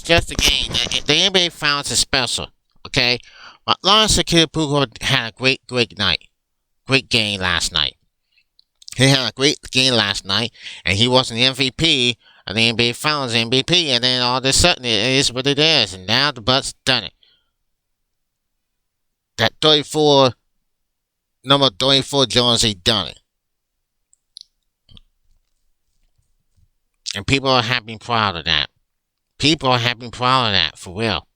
just a game. The NBA Finals is special, okay? But Lawrence Akinapuko had a great night. Great game last night. He had a great game last night, and he was an MVP of the NBA Finals MVP, and then all of a sudden it is what it is, and now the Bucks done it. That number 34 Jones, he done it. And people are happy and proud of that. People are happy and proud of that, for real.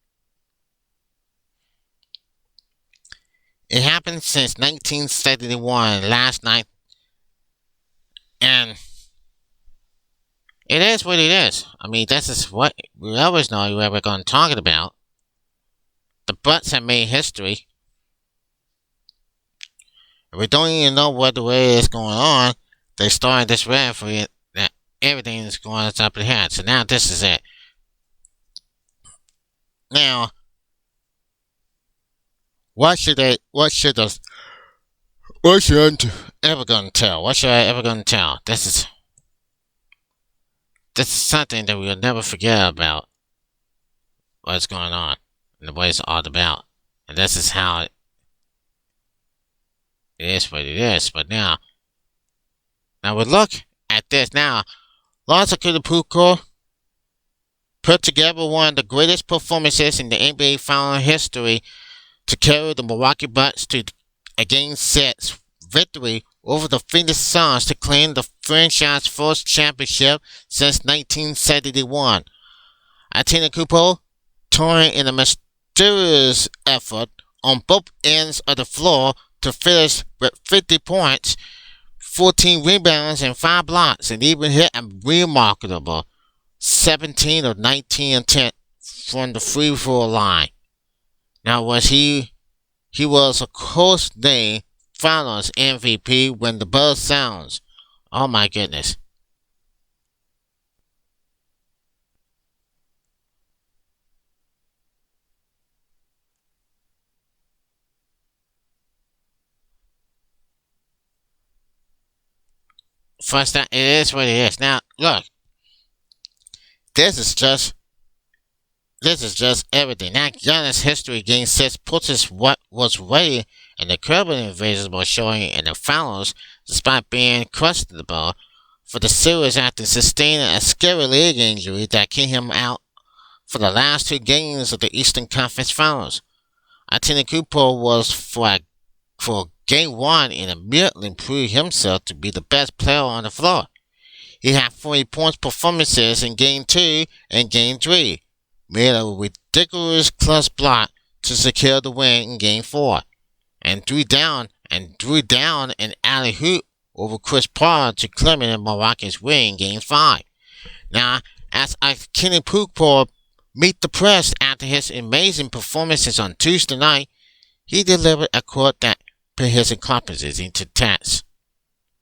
It happened since 1971, last night. And it is what it is. I mean, this is what we always know what we're going to talk about. The Bucks have made history. We don't even know what the way is going on. They started this referee that everything is going up the head. So now this is it. Now, what should I ever gonna tell? What should I ever gonna tell? This is something that we'll never forget about what's going on and what it's all about. And this is how it is what it is. But now we look at this now. Lawrence Akinapuko put together one of the greatest performances in the NBA Final history to carry the Milwaukee Bucks to a Game 6 victory over the Phoenix Suns to claim the franchise first championship since 1971. Akinapuko, touring in a mysterious effort on both ends of the floor to finish with 50 points, 14 rebounds, and 5 blocks, and even hit a remarkable 17 of 19 attempts from the free throw line. Now, he was a close name Finals MVP when the buzz sounds. Oh my goodness. First time, it is what it is. Now, look. This is just everything. Now, Giannis' history Game 6 puts us what was ready and incredibly invisible showing in the finals despite being questionable for the series after sustaining a scary leg injury that kept him out for the last 2 games of the Eastern Conference Finals. Akinapuko was for Game 1 and immediately proved himself to be the best player on the floor. He had 40 points performances in Game 2 and Game 3, made a ridiculous clutch block to secure the win in Game 4, and drew down an alley-oop over Chris Paul to claim in Milwaukee's win in Game 5. Now, as Akinapuko meet the press after his amazing performances on Tuesday night, he delivered a quote that put his accomplishments into text.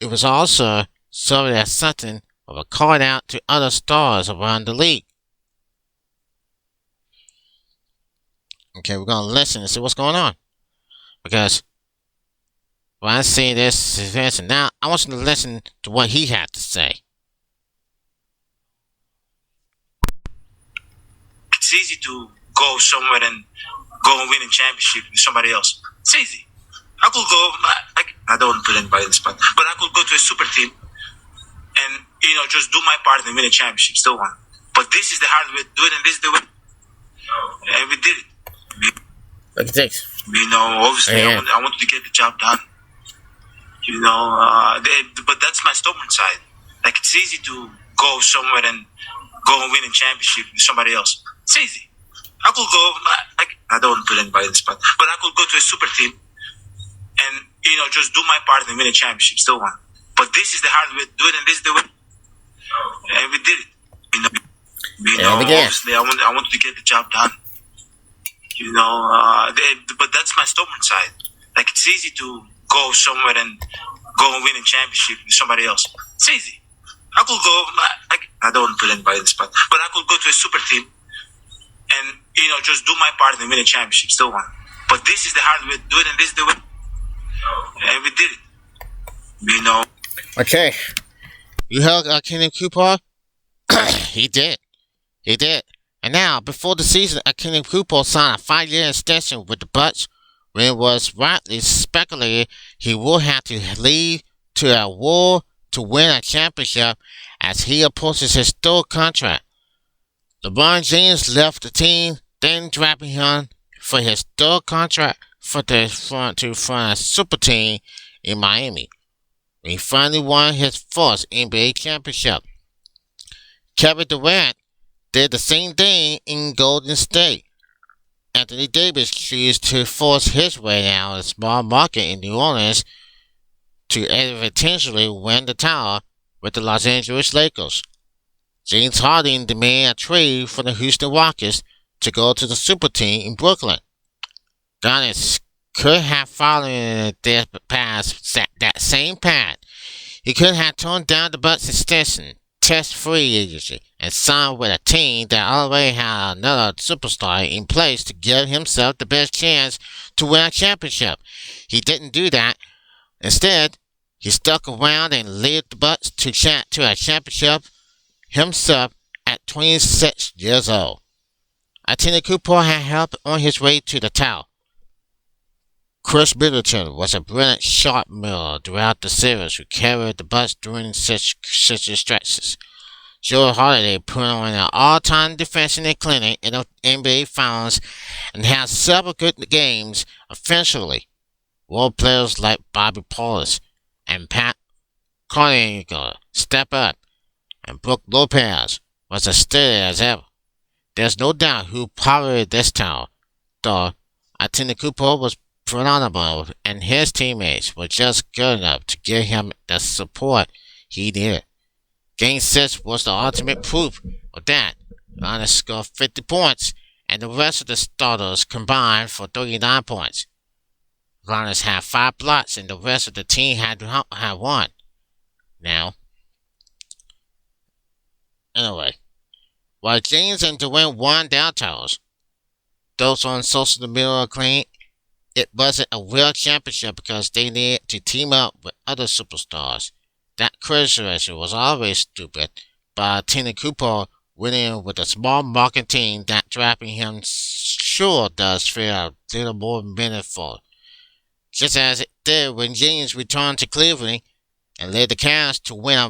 It was also served as something of a call out to other stars around the league. Okay, we're going to listen and see what's going on. Because when I see this, and now I want you to listen to what he had to say. It's easy to go somewhere and go and win a championship with somebody else. It's easy. I could go, I don't want to put anybody in the spot, but I could go to a super team and, just do my part and win a championship, still won. But this is the hard way to do it, and this is the way. And we did it. Look at this. Obviously, I wanted to get the job done. But that's my stubborn side. It's easy to go somewhere and go and win a championship with somebody else. It's easy. I could go, I don't want to put anybody in the spot, but I could go to a super team and, just do my part and win a championship, still won. But this is the hard way to do it, and this is the way. And we did it. Obviously, I wanted to get the job done. But that's my stubborn side. It's easy to go somewhere and go and win a championship with somebody else. It's easy. I could go, I don't want to put anybody in the spot, but I could go to a super team and, just do my part and win a championship, still won. But this is the hard way to do it, and this is the way. And we did it. Okay. You heard Akinapuko? He did. And now, before the season, Cooper signed a 5-year extension with the Bucks when it was rightly speculated he would have to leave to a war to win a championship as he approaches his third contract. LeBron James left the team, then drafting him for his third contract for a super team in Miami. He finally won his first NBA championship. Kevin Durant did the same thing in Golden State. Anthony Davis chose to force his way down a small market in New Orleans to eventually win the title with the Los Angeles Lakers. James Harden demanded a trade from the Houston Rockets to go to the super team in Brooklyn. Giannis could have followed that same path. He could have turned down the Bucks extension, test free agency, and signed with a team that already had another superstar in place to give himself the best chance to win a championship. He didn't do that. Instead, he stuck around and led the Bucks to a championship himself at 26 years old. Anthony Cooper had helped on his way to the title. Chris Middleton was a brilliant shot miller throughout the series who carried the Bucks during such stretches. Joe Holiday put on an all-time defensive clinic in the NBA Finals and had several good games offensively. Role players like Bobby Portis and Pat Connaughton step up, and Brook Lopez was as steady as ever. There's no doubt who powered this town, though Anthony Cooper was phenomenal and his teammates were just good enough to give him the support he needed. Game 6 was the ultimate proof of that. Giannis scored 50 points and the rest of the starters combined for 39 points. Giannis had 5 blocks and the rest of the team had 1. Now, anyway, while James and Durant won their titles, those on social media claim it wasn't a real championship because they needed to team up with other superstars. That criticism was always stupid, but Anthony Cooper winning with a small market team that drafting him sure does feel a little more meaningful. Just as it did when James returned to Cleveland and led the Cavs to win a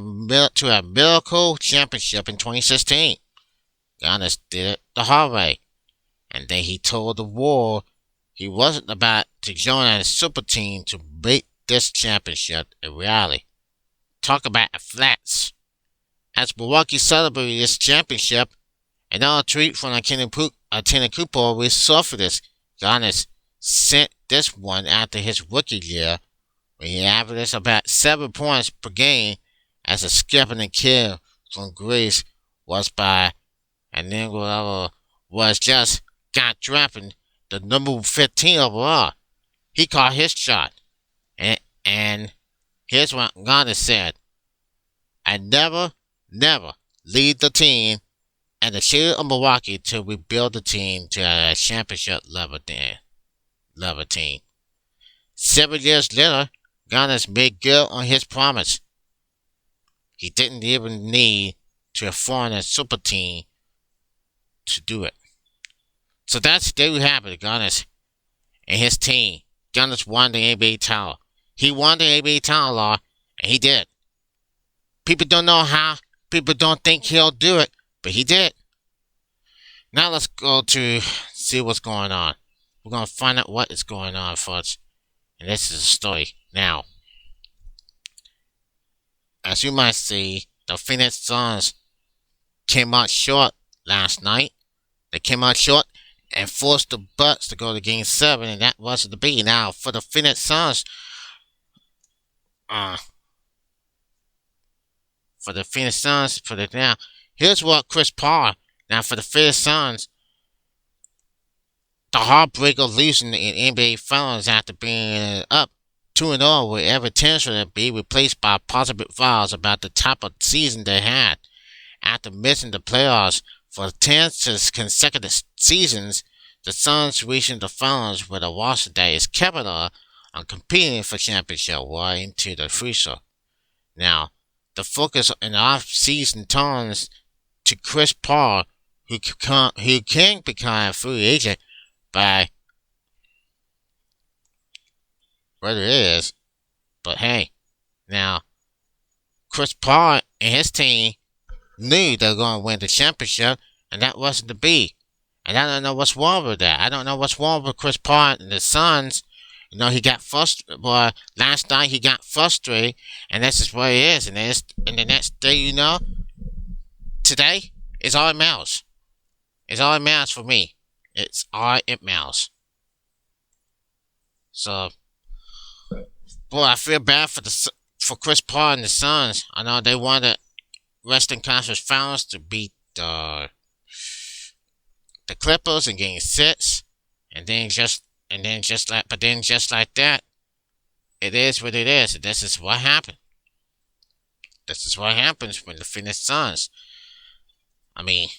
miracle championship in 2016. Giannis did it the hard way, and then he told the world he wasn't about to join a super team to make this championship a reality. Talk about a flex. As Milwaukee celebrated this championship, another tweet from Anthony Cooper resurfaced. Giannis sent this one after his rookie year, when he averaged about 7 points per game as a skipping kid from Greece was by, and then whatever was just got drafted the number 15 overall. He caught his shot. And here's what Giannis said. I never lead the team and the city of Milwaukee till we build the team to a championship level team. 7 years later, Giannis made good on his promise. He didn't even need to form a super team to do it. So there we have it, Giannis and his team. Giannis won the NBA title. He won the NBA title, Law, and he did. People don't know how. People don't think he'll do it, but he did. Now let's go to see what's going on. We're going to find out what is going on, folks. And this is the story. Now, as you might see, the Phoenix Suns came out short last night. They came out short and forced the Bucks to go to Game 7, and that wasn't to be. Now, for the Phoenix Suns, here's what Chris Paul. Now, for the Phoenix Suns, the heartbreaker losing in NBA Finals after being up 2-0 with every potential to be replaced by positive vibes about the type of season they had. After missing the playoffs for 10 consecutive seasons, the Suns reaching the finals with a roster that is capable on competing for championship right into the future. Now, the focus in the off-season turns to Chris Paul, who can become a free agent by what it is. But hey, now Chris Paul and his team knew they were going to win the championship, and that wasn't to be. And I don't know what's wrong with that. I don't know what's wrong with Chris Paul and the Suns. You know, he got frustrated. Well, last night he got frustrated, and this is what it is. And the next day, you know, today is all it matters. It's all it matters for me. It's all it matters. So, boy, I feel bad for Chris Paul and the Suns. I know they wanted Western Conference Finals to beat the Clippers in Game 6, and then just like that, it is what it is. And this is what happened. This is what happens when the Phoenix Suns. I mean,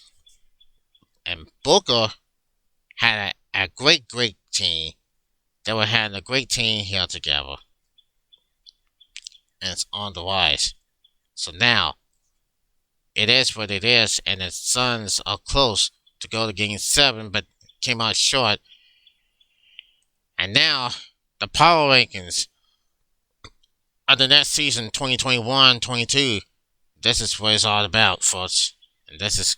and Booker had a great team. They were having a great team here together, and it's on the rise. So now, it is what it is, and the Suns are close to go to Game 7, but came out short. And now, the power rankings of the next season, 2021-22, this is what it's all about, folks. And this is...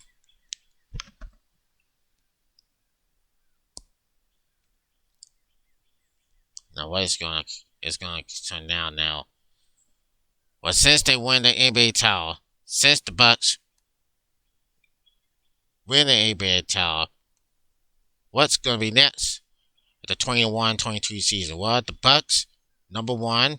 Now, what it's going to turn down now. Well, since they win the NBA title, since the Bucks win the NBA title, what's going to be next for the 21-22 season? Well, the Bucks, number 1.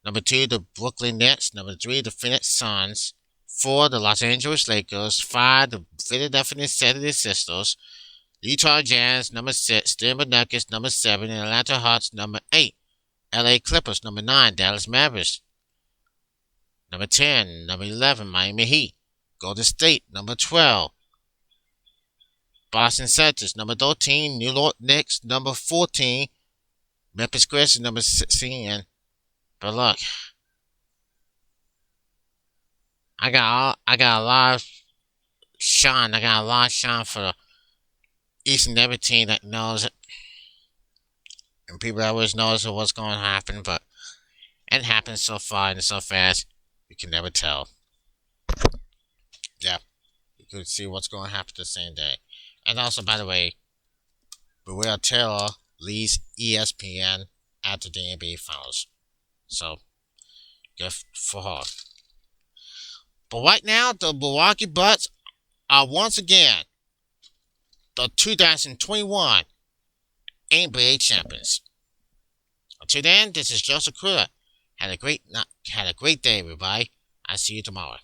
Number 2, the Brooklyn Nets. Number 3, the Phoenix Suns. 4, the Los Angeles Lakers. 5, the Philadelphia 76ers. Utah Jazz, number 6. Denver Nuggets, number 7. And Atlanta Hawks, number 8. LA Clippers, number 9. Dallas Mavericks, number 10. Number 11, Miami Heat. Golden State, number 12. Boston Celtics, number 13. New York Knicks, number 14. Memphis Grizzlies, number 16. But look, I got a lot of shine. I got a lot of shine for each and every team that knows it. And people always knows what's going to happen, but it happens so far and so fast, you can never tell. Yeah, you could see what's going to happen the same day. And also, by the way, Will Taylor leads ESPN after the NBA Finals. So, good for her. But right now, the Milwaukee Bucks are once again the 2021 NBA champions. Until then, this is Joseph Crudup. Had a great day, everybody. I'll see you tomorrow.